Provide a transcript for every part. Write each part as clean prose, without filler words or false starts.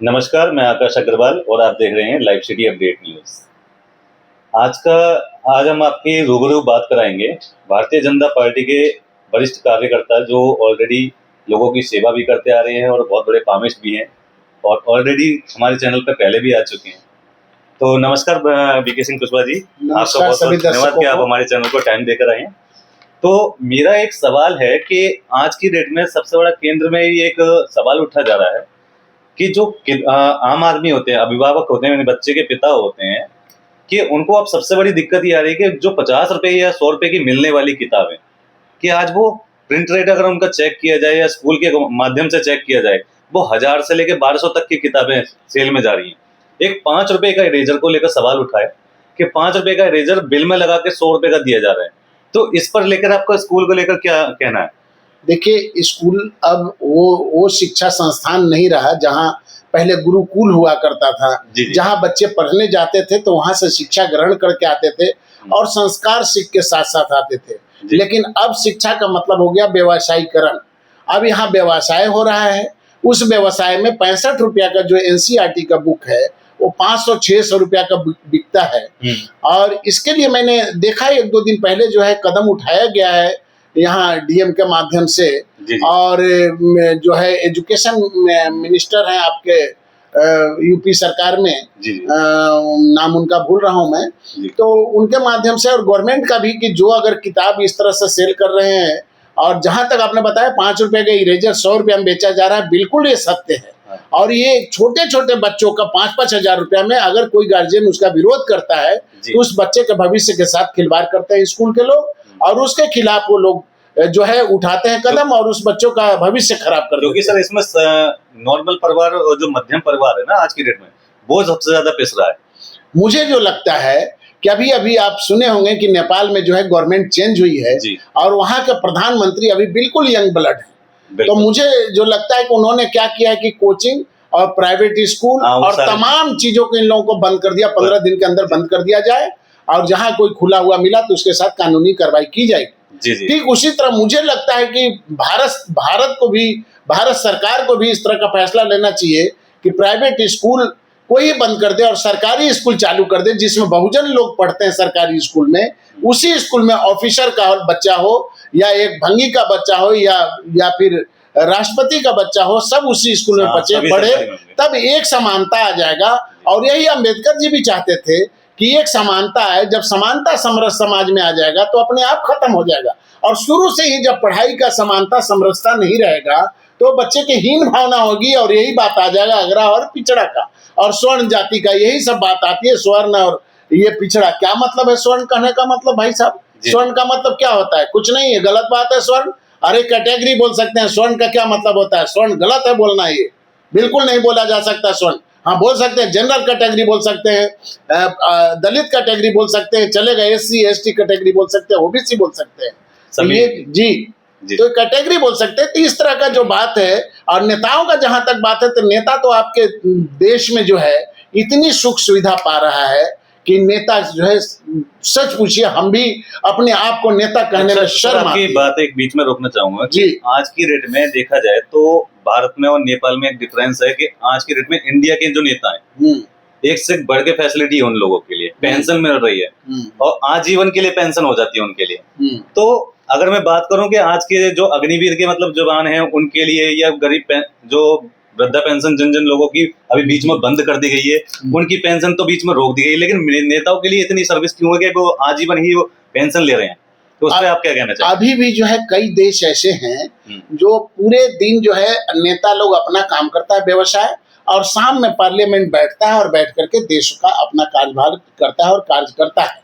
नमस्कार, मैं आकाश अग्रवाल और आप देख रहे हैं लाइव सिटी अपडेट न्यूज़। आज हम आपकी रूबरू बात कराएंगे भारतीय जनता पार्टी के वरिष्ठ कार्यकर्ता जो ऑलरेडी लोगों की सेवा भी करते आ रहे हैं और बहुत बड़े कामिस्ट भी हैं और ऑलरेडी हमारे चैनल पर पहले भी आ चुके हैं। तो नमस्कार बीके सिंह कुशवाहा जी, आपका बहुत बहुत धन्यवाद कि आप हमारे चैनल को टाइम देकर आए हैं। तो मेरा एक सवाल है कि आज की डेट में सबसे बड़ा केंद्र में ये एक सवाल उठा जा रहा है कि जो आम आदमी होते हैं, अभिभावक होते हैं, बच्चे के पिता होते हैं, कि उनको अब सबसे बड़ी दिक्कत ये आ रही है कि जो 50 रुपए या 100 रुपए की मिलने वाली किताबें, कि आज वो प्रिंट रेट अगर उनका चेक किया जाए या स्कूल के माध्यम से चेक किया जाए, वो 1000 से लेकर 1200 तक की किताबें सेल में जा रही हैं। एक 5 रुपए का इरेजर को लेकर सवाल उठाए कि 5 रुपए का इरेजर बिल में लगा के 100 रुपए का दिया जा रहा है। तो इस पर लेकर आपका स्कूल को लेकर क्या कहना है? देखिए, स्कूल अब वो शिक्षा संस्थान नहीं रहा जहाँ पहले गुरुकुल हुआ करता था। जहाँ बच्चे पढ़ने जाते थे तो वहाँ से शिक्षा ग्रहण करके आते थे और संस्कार सीख के साथ साथ आते थे। लेकिन अब शिक्षा का मतलब हो गया व्यवसायीकरण। अब यहाँ व्यवसाय हो रहा है। उस व्यवसाय में 65 रुपया का जो एनसीईआरटी का बुक है वो 500-600 रुपया का बिकता है। और इसके लिए मैंने देखा 1-2 दिन पहले जो है कदम उठाया गया है यहाँ डीएम के माध्यम से। और जो है एजुकेशन मिनिस्टर हैं आपके यूपी सरकार में, नाम उनका भूल रहा हूँ मैं, तो उनके माध्यम से और गवर्नमेंट का भी कि जो अगर किताब इस तरह से सेल कर रहे हैं और जहां तक आपने बताया 5 रुपए का इरेजर 100 रुपया में बेचा जा रहा है, बिल्कुल ये सत्य है। और ये छोटे छोटे बच्चों का 5-5 हजार रुपया में अगर कोई गार्जियन उसका विरोध करता है तो उस बच्चे के भविष्य के साथ खिलवाड़ करते हैं स्कूल के लोग, और उसके खिलाफ वो लोग जो है उठाते हैं कदम और उस बच्चों का भविष्य खराब कर देते हैं। क्योंकि सर इसमें नॉर्मल परिवार और जो मध्यम परिवार है ना आज की डेट में, वो सबसे ज्यादा पिस रहा है। मुझे जो लगता है कि अभी आप सुने होंगे कि नेपाल में जो है गवर्नमेंट चेंज हुई है और वहाँ के प्रधानमंत्री अभी बिल्कुल यंग ब्लड है। तो मुझे जो लगता है कि उन्होंने क्या किया है कि कोचिंग और प्राइवेट स्कूल और तमाम चीजों को इन लोगों को बंद कर दिया, 15 दिन के अंदर बंद कर दिया जाए और जहाँ कोई खुला हुआ मिला तो उसके साथ कानूनी कार्रवाई की जाएगी। ठीक उसी तरह मुझे लगता है कि भारत सरकार को भी इस तरह का फैसला लेना चाहिए कि प्राइवेट स्कूल को ही बंद कर दे और सरकारी स्कूल चालू कर दे जिसमें बहुजन लोग पढ़ते हैं सरकारी स्कूल में। उसी स्कूल में ऑफिसर का बच्चा हो या एक भंगी का बच्चा हो या फिर राष्ट्रपति का बच्चा हो, सब उसी स्कूल में बच्चे पढ़े, तब एक समानता आ जाएगा। और यही अम्बेडकर जी भी चाहते थे कि एक समानता है। जब समानता समरस समाज में आ जाएगा तो अपने आप खत्म हो जाएगा। और शुरू से ही जब पढ़ाई का समानता समरसता नहीं रहेगा तो बच्चे की हीन भावना होगी और यही बात आ जाएगा अगरा और पिछड़ा का और स्वर्ण जाति का, यही सब बात आती है। स्वर्ण और ये पिछड़ा, क्या मतलब है स्वर्ण कहने का? मतलब भाई साहब, स्वर्ण का मतलब क्या होता है? कुछ नहीं है, गलत बात है स्वर्ण। अरे कैटेगरी बोल सकते हैं, स्वर्ण का क्या मतलब होता है? स्वर्ण गलत है बोलना, ये बिल्कुल नहीं बोला जा सकता स्वर्ण। हाँ बोल सकते हैं, जनरल कैटेगरी बोल सकते हैं, दलित कैटेगरी बोल सकते हैं, चलेगा, SC ST कैटेगरी बोल सकते हैं, OBC बोल सकते हैं, तो कैटेगरी बोल सकते हैं। तो इस तरह का जो बात है और नेताओं का जहां तक बात है तो नेता तो आपके देश में जो है इतनी सुख सुविधा पा रहा है कि नेता जो है, सच पूछिए हम भी अपने आप को नेता कहने में शर्म आती है। आपकी बात एक बीच में रोकना चाहूंगा कि आज की डेट में देखा जाए तो भारत में और नेपाल में एक डिफरेंस है कि आज की डेट में इंडिया के जो नेता हैं एक से बढ़ के फैसिलिटी है उन लोगों के लिए, पेंशन मिल रही है और आजीवन के लिए पेंशन हो जाती है उनके लिए। तो अगर मैं बात करूं कि आज के जो अग्निवीर के मतलब जवान हैं उनके लिए या गरीब जो वृद्धा पेंशन जिन लोगों की अभी बीच में बंद कर दी गई है उनकी पेंशन तो बीच में रोक दी गई, लेकिन नेताओं के लिए इतनी सर्विस क्यों है कि वो आजीवन ही वो पेंशन ले रहे हैं? तो उस पर आप क्या कहना चाहेंगे? अभी भी जो है कई देश ऐसे हैं जो पूरे दिन जो है नेता लोग अपना काम करता है व्यवसाय और शाम में पार्लियामेंट बैठता है और बैठ करके देश का अपना कार्यभार करता है और कार्य करता है।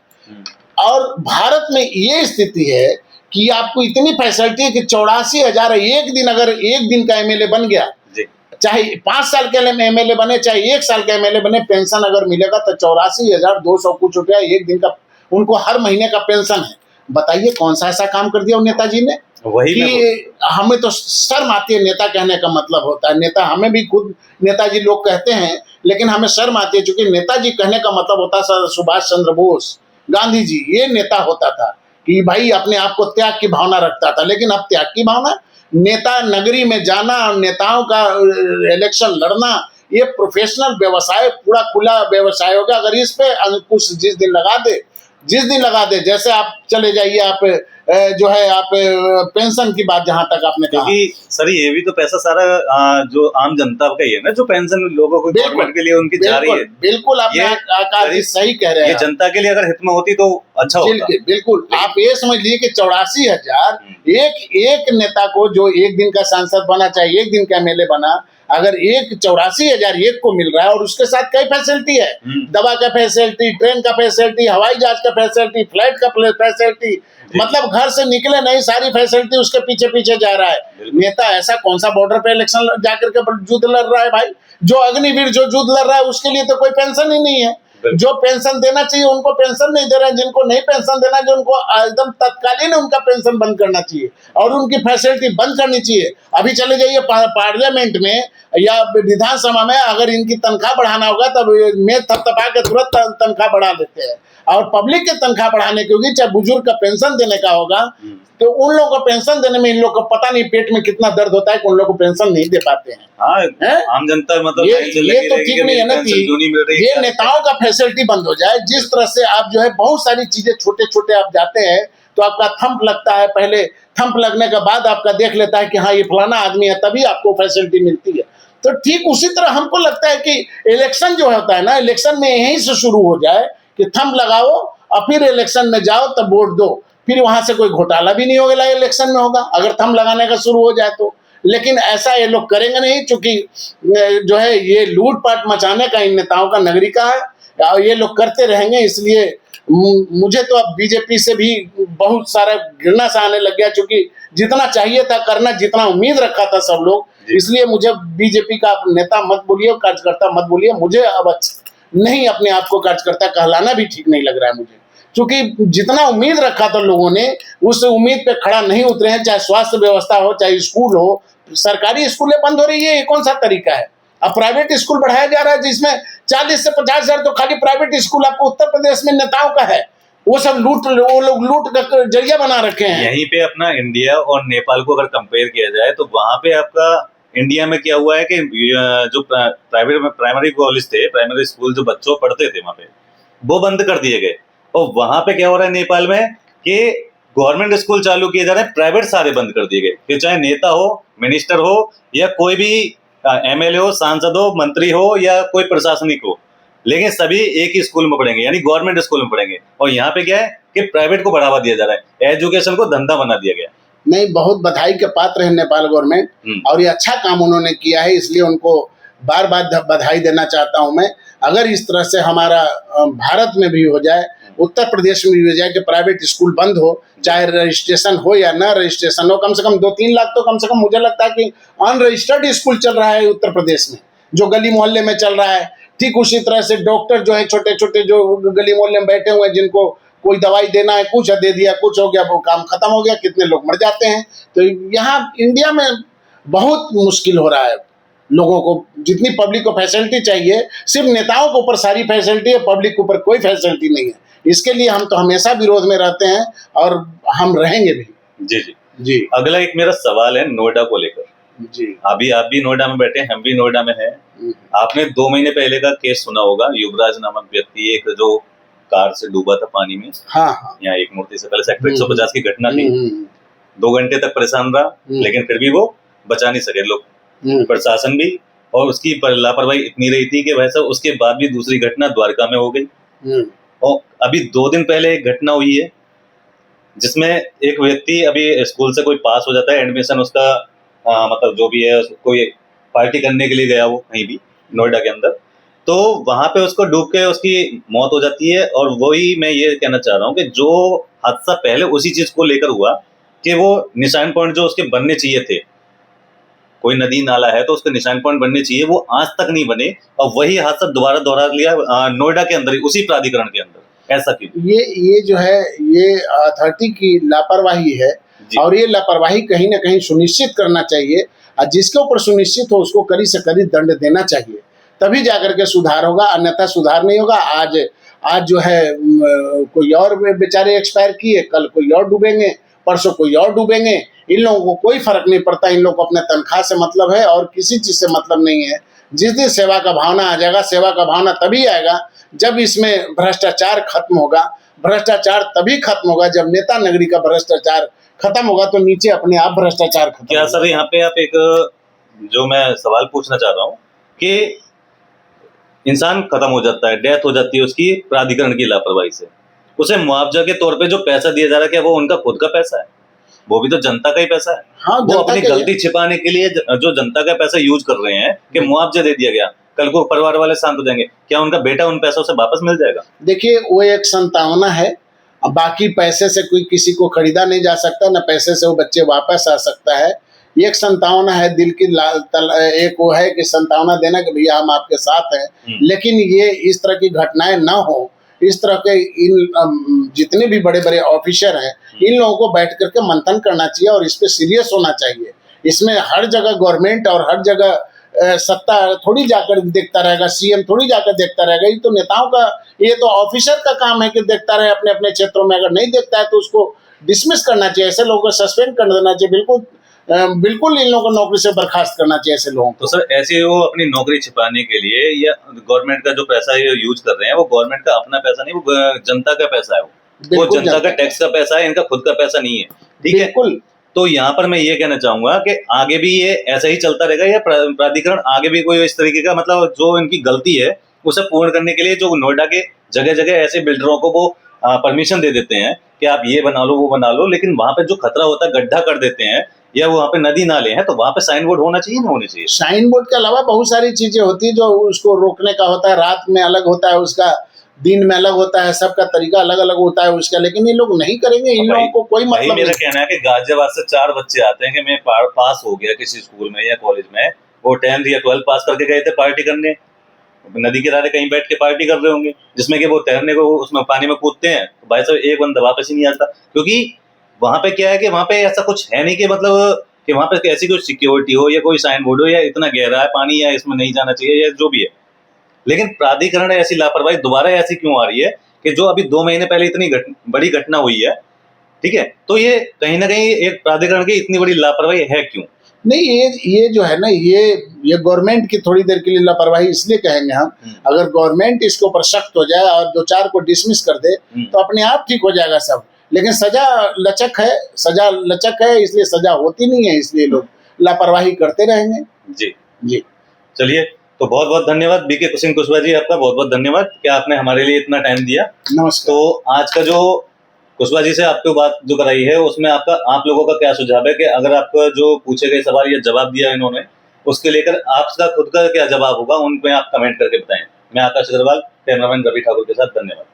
और भारत में ये स्थिति है कि आपको इतनी फैसिलिटी है कि 84,000 एक दिन, अगर एक दिन का MLA बन गया, चाहे 5 साल के MLA बने चाहे 1 साल के MLA बने, पेंशन अगर मिलेगा तो 84,200 कुछ रुपया एक दिन का उनको हर महीने का पेंशन है। बताइए कौन सा ऐसा काम कर दिया नेताजी ने? वही कि हमें तो शर्म आती है नेता कहने का मतलब होता है नेता, हमें भी खुद नेताजी लोग कहते हैं लेकिन हमें शर्म आती है क्योंकि नेताजी कहने का मतलब होता है सुभाष चंद्र बोस, गांधी जी, ये नेता होता था कि भाई अपने आप को त्याग की भावना रखता था। लेकिन अब त्याग की भावना, नेता नगरी में जाना और नेताओं का इलेक्शन लड़ना, ये प्रोफेशनल व्यवसाय पूरा खुला व्यवसाय होगा। अगर इस पे अंकुश जिस दिन लगा दे, जैसे आप चले जाइए, आप जो है आप पेंशन की बात जहां तक आपने कहा, क्योंकि सर ये भी तो पैसा सारा जो आम जनता का ही है ना, जो पेंशन लोगों को गवर्नमेंट के लिए उनकी जा रही है। बिल्कुल आपने आकाश जी सही कह रहे हैं। ये जनता के लिए अगर हित में होती तो अच्छा होता। बिल्कुल आप ये समझ लीजिए कि 84,000 एक नेता को, जो एक दिन का सांसद बना, चाहे एक दिन का एमएलए बना, अगर 84,000 एक को मिल रहा है और उसके साथ कई फैसिलिटी है, दवा का फैसिलिटी, ट्रेन का फैसिलिटी, हवाई जहाज का फैसिलिटी, फ्लाइट का फैसिलिटी, मतलब घर से निकले नहीं, सारी फैसिलिटी उसके पीछे पीछे जा रहा है। नेता ऐसा कौन सा बॉर्डर पे इलेक्शन जाकर के युद्ध लड़ रहा है भाई? जो अग्निवीर जो युद्ध लड़ रहा है उसके लिए तो कोई पेंशन ही नहीं है। जो पेंशन देना चाहिए उनको पेंशन नहीं दे रहे हैं, जिनको नहीं पेंशन देना जो उनको एकदम तत्कालीन उनका पेंशन बंद करना चाहिए और उनकी फैसिलिटी बंद करनी चाहिए। अभी चले जाइए पार्लियामेंट में या विधानसभा में, अगर इनकी तनख्वाह बढ़ाना होगा तब मेज थपथपा के तुरंत तनख्वाह बढ़ा देते हैं। और पब्लिक के तनख्वाह बढ़ाने की होगी, चाहे बुजुर्ग का पेंशन देने का होगा, तो उन लोगों को पेंशन देने में इन लोगों को पता नहीं पेट में कितना दर्द होता है कि उन लोगों को पेंशन नहीं दे पाते हैं। आम जनता मतलब ये तो ठीक नहीं है ना कि ये नेताओं का फैसिलिटी बंद हो जाए। जिस तरह से आप जो है बहुत सारी चीजें छोटे छोटे आप जाते हैं तो आपका थंप लगता है, पहले थंप लगने के बाद आपका देख लेता है कि हाँ ये फलाना आदमी है, तभी आपको फैसिलिटी मिलती है। तो ठीक उसी तरह हमको लगता है कि इलेक्शन जो होता है ना, इलेक्शन में यहीं से शुरू हो जाए कि थंप लगाओ और फिर इलेक्शन में जाओ तब वोट दो, फिर वहां से कोई घोटाला भी नहीं होगा इलेक्शन में होगा अगर थंप लगाने का शुरू हो जाए तो। लेकिन ऐसा ये लोग करेंगे नहीं, क्योंकि जो है ये लूटपाट मचाने का इन नेताओं का नगरिका है और ये लोग करते रहेंगे। इसलिए मुझे तो अब बीजेपी से भी बहुत सारा घृणा सा आने लग गया, क्योंकि जितना चाहिए था करना, जितना उम्मीद रखा था सब लोग, इसलिए मुझे बीजेपी का नेता मत बोलिए, कार्यकर्ता मत बोलिए, मुझे अब नहीं अपने आप को कार्यकर्ता कहलाना भी ठीक नहीं लग रहा है मुझे, क्योंकि जितना उम्मीद रखा था लोगों ने उस उम्मीद पे खड़ा नहीं उतरे हैं। चाहे स्वास्थ्य व्यवस्था हो, चाहे स्कूल हो, सरकारी स्कूलें बंद हो रही है, ये कौन सा तरीका है? अब प्राइवेट स्कूल बढ़ाया जा रहा है जिसमें 40 से 50,000 तो खाली प्राइवेट स्कूल आपको उत्तर प्रदेश में नेताओं का है, वो सब वो लोग लूट का जरिया बना रखे हैं। यहीं पे अपना इंडिया और नेपाल को अगर कंपेयर किया जाए तो वहां पे आपका इंडिया में क्या हुआ है कि जो प्राइवेट में प्राइमरी कॉलेज थे, प्राइमरी स्कूल जो बच्चों पढ़ते थे वहां पे, वो बंद कर दिए गए। और वहां पे क्या हो रहा है नेपाल में कि गवर्नमेंट स्कूल चालू किए जा रहे हैं, प्राइवेट सारे बंद कर दिए गए। फिर चाहे नेता हो, मिनिस्टर हो, या कोई भी एमएलए हो, सांसद हो, मंत्री हो, या कोई प्रशासनिक हो, लेकिन सभी एक ही स्कूल में पढ़ेंगे, यानी गवर्नमेंट स्कूल में पढ़ेंगे। और यहाँ पे क्या है कि प्राइवेट को बढ़ावा दिया जा रहा है, एजुकेशन को धंधा बना दिया गया। नहीं, बहुत बधाई के पात्र है नेपाल गवर्नमेंट और ये अच्छा काम उन्होंने किया है, इसलिए उनको बार बार बधाई देना चाहता हूं मैं। अगर इस तरह से हमारा भारत में भी हो जाए, उत्तर प्रदेश में भी हो जाए कि प्राइवेट स्कूल बंद हो, चाहे रजिस्ट्रेशन हो या ना रजिस्ट्रेशन हो, कम से कम 2-3 लाख तो कम से कम मुझे लगता है कि अनरजिस्टर्ड स्कूल चल रहा है उत्तर प्रदेश में, जो गली मोहल्ले में चल रहा है। ठीक उसी तरह से डॉक्टर जो है छोटे छोटे जो गली मोहल्ले में बैठे हुए हैं, जिनको कोई दवाई देना है, कुछ दे दिया, कुछ हो गया, वो काम खत्म हो गया, कितने लोग मर जाते हैं। तो यहाँ इंडिया में बहुत मुश्किल हो रहा है लोगों को, जितनी पब्लिक को फैसिलिटी चाहिए, सिर्फ नेताओं के ऊपर सारी फैसिलिटी है, पब्लिक के ऊपर कोई फैसिलिटी नहीं है। इसके लिए हम तो हमेशा विरोध में रहते हैं और हम रहेंगे भी। जी जी जी। अगला एक मेरा सवाल है नोएडा को लेकर। जी, अभी आप भी नोएडा में बैठे हैं, हम भी नोएडा में हैं। आपने 2 महीने पहले का केस सुना होगा, युवराज नामक व्यक्ति, एक जो कार से डूबा था पानी में। हाँ। यहाँ एक मूर्ति से पहले सेक्टर 150 की घटना थी। 2 घंटे तक परेशान रहा, लेकिन फिर भी वो बचा नहीं सके लोग, प्रशासन भी, और उसकी लापरवाही इतनी रही थी कि वैसा उसके बाद भी दूसरी घटना द्वारका में हो गई। और अभी 2 दिन पहले एक घटना हुई है जिसमें एक व्यक्ति अभी स्कूल से कोई पास हो जाता है, एडमिशन उसका मतलब जो भी है, कोई पार्टी करने के लिए गया वो कहीं भी नोएडा के अंदर, तो वहां पे उसको डूब के उसकी मौत हो जाती है। और वही मैं ये कहना चाह रहा हूँ कि जो हादसा पहले उसी चीज को लेकर हुआ कि वो निशान पॉइंट जो उसके बनने चाहिए थे, कोई नदी नाला है तो उसके निशान पॉइंट बनने चाहिए, वो आज तक नहीं बने, और वही हादसा दोबारा दोहरा लिया नोएडा के अंदर ही, उसी प्राधिकरण के अंदर। ऐसा क्यों? ये जो है ये अथॉरिटी की लापरवाही है, और ये लापरवाही कहीं ना कहीं सुनिश्चित करना चाहिए, और जिसके ऊपर सुनिश्चित हो उसको कड़ी से कड़ी दंड देना चाहिए, तभी जाकर के सुधार होगा, अन्यथा सुधार नहीं होगा। आज जो है कोई और बेचारे एक्सपायर किए, कल कोई और डूबेंगे, परसों कोई और डूबेंगे। इन लोगों को कोई फर्क नहीं पड़ता, इन लोगों को अपने तनख्वाह से मतलब है और किसी चीज से मतलब नहीं है। जिस दिन सेवा का भावना आ जाएगा, सेवा का भावना तभी आएगा जब इसमें भ्रष्टाचार खत्म होगा। भ्रष्टाचार तभी खत्म होगा जब नेता नगरी का भ्रष्टाचार खत्म होगा, तो नीचे अपने आप भ्रष्टाचार खत्म क्या होगा। सर यहाँ पे आप एक जो मैं सवाल पूछना चाह रहा हूँ कि इंसान खत्म हो जाता है, डेथ हो जाती है उसकी प्राधिकरण की लापरवाही से, उसे मुआवजा के तौर पे जो पैसा दिया जा रहा है क्या वो उनका खुद का पैसा है? वो भी तो जनता का ही पैसा है। हाँ, वो जनता अपनी के लिए। गलती छिपाने के लिए जो जनता का पैसा यूज कर रहे हैं कि मुआवजा दे दिया गया, कल को परिवार वाले शांत हो जाएंगे, क्या उनका बेटा उन पैसों से वापस मिल जाएगा? देखिए, वो एक संतावना है। अब बाकी पैसे से कोई किसी को खरीदा नहीं जा सकता, ना पैसे से वो बच्चे वापस आ सकता है। एक संतावना है, दिल की एक वो है कि संतावना देना कि भैया हम आपके साथ हैं। लेकिन ये इस तरह की घटनाएं ना हो, इस तरह के इन जितने भी बड़े बड़े ऑफिसर हैं, इन लोगों को बैठ करके मंथन करना चाहिए और इस पे सीरियस होना चाहिए। इसमें हर जगह गवर्नमेंट और हर जगह सत्ता थोड़ी जाकर देखता रहेगा, सीएम थोड़ी जाकर देखता रहेगा। ये तो नेताओं का, ये तो ऑफिसर का काम है कि देखता रहे अपने अपने क्षेत्रों में। अगर नहीं देखता है तो उसको डिसमिस करना चाहिए, ऐसे लोगों को सस्पेंड कर देना चाहिए। बिल्कुल इन लोगों को नौकरी से बर्खास्त करना चाहिए ऐसे लोगों को। तो सर ऐसे वो अपनी नौकरी छिपाने के लिए या गवर्नमेंट का जो पैसा ये यूज कर रहे हैं वो गवर्नमेंट का अपना पैसा नहीं, वो जनता का पैसा है। वो जनता का टैक्स का पैसा है, इनका खुद का पैसा नहीं है। ठीक है, बिल्कुल। तो यहाँ पर मैं ये कहना चाहूंगा कि आगे भी ये ऐसा ही चलता रहेगा या प्राधिकरण आगे भी कोई इस तरीके का मतलब जो इनकी गलती है उसे पूर्ण करने के लिए जो नोएडा के जगह जगह ऐसे बिल्डरों को वो परमिशन दे देते हैं कि आप ये बना लो वो बना लो, लेकिन वहां पे जो खतरा होता है गड्ढा कर देते हैं या वहां पे नदी नाले हैं, तो वहां पे साइन बोर्ड होना चाहिए ना होना चाहिए? साइन बोर्ड के अलावा बहुत सारी चीजें होती है जो उसको रोकने का होता है। रात में अलग होता है उसका, दिन में अलग होता है, सबका तरीका अलग अलग होता है उसका, लेकिन ये लोग नहीं करेंगे। इन लोगों को कोई मतलब मेरा नहीं। कहना है कि गाजियाबाद से 4 बच्चे आते हैं कि मैं पास हो गया किसी स्कूल में या कॉलेज में, वो 10th या 12th पास करके गए थे पार्टी करने, नदी के किनारे कहीं बैठ के पार्टी कर रहे होंगे, जिसमें कि वो तैरने को उसमें पानी में कूदते हैं तो भाई साहब एक बंदा वापस ही नहीं आता। क्योंकि वहां पे क्या है कि वहां पे ऐसा कुछ है नहीं कि मतलब कि वहां पे ऐसी कोई सिक्योरिटी हो या कोई साइन बोर्ड हो या इतना गहरा है पानी या इसमें नहीं जाना चाहिए या जो भी है, लेकिन प्राधिकरण ऐसी लापरवाही दोबारा ऐसी क्यों आ रही है कि जो अभी 2 महीने पहले इतनी बड़ी घटना हुई है, ठीक है, तो ये कहीं ना कहीं एक प्राधिकरण की इतनी बड़ी लापरवाही है क्यों? नहीं, ये जो है ना, ये गवर्नमेंट की थोड़ी देर के लिए लापरवाही इसलिए कहेंगे हम। अगर गवर्नमेंट इसके ऊपर सख्त हो जाए और 2-4 को डिसमिस कर दे तो अपने आप ठीक हो जाएगा सब। लेकिन सजा लचक है, इसलिए सजा होती नहीं है, इसलिए लोग लापरवाही करते रहेंगे। जी जी, चलिए, तो बहुत बहुत धन्यवाद बीके सिंह कुशवाहा जी, आपका बहुत बहुत धन्यवाद कि आपने हमारे लिए इतना टाइम दिया। नमस्कार। तो आज का जो कुशवाहा जी से आपको बात जो कराई है उसमें आप लोगों का क्या सुझाव है कि अगर आपका जो पूछे गए सवाल या जवाब दिया इन्होंने उसके लेकर आपका खुद का क्या जवाब होगा, उन पे आप कमेंट करके बताएं। मैं आकाश अग्रवाल, कैमरामैन रवि ठाकुर के साथ, धन्यवाद।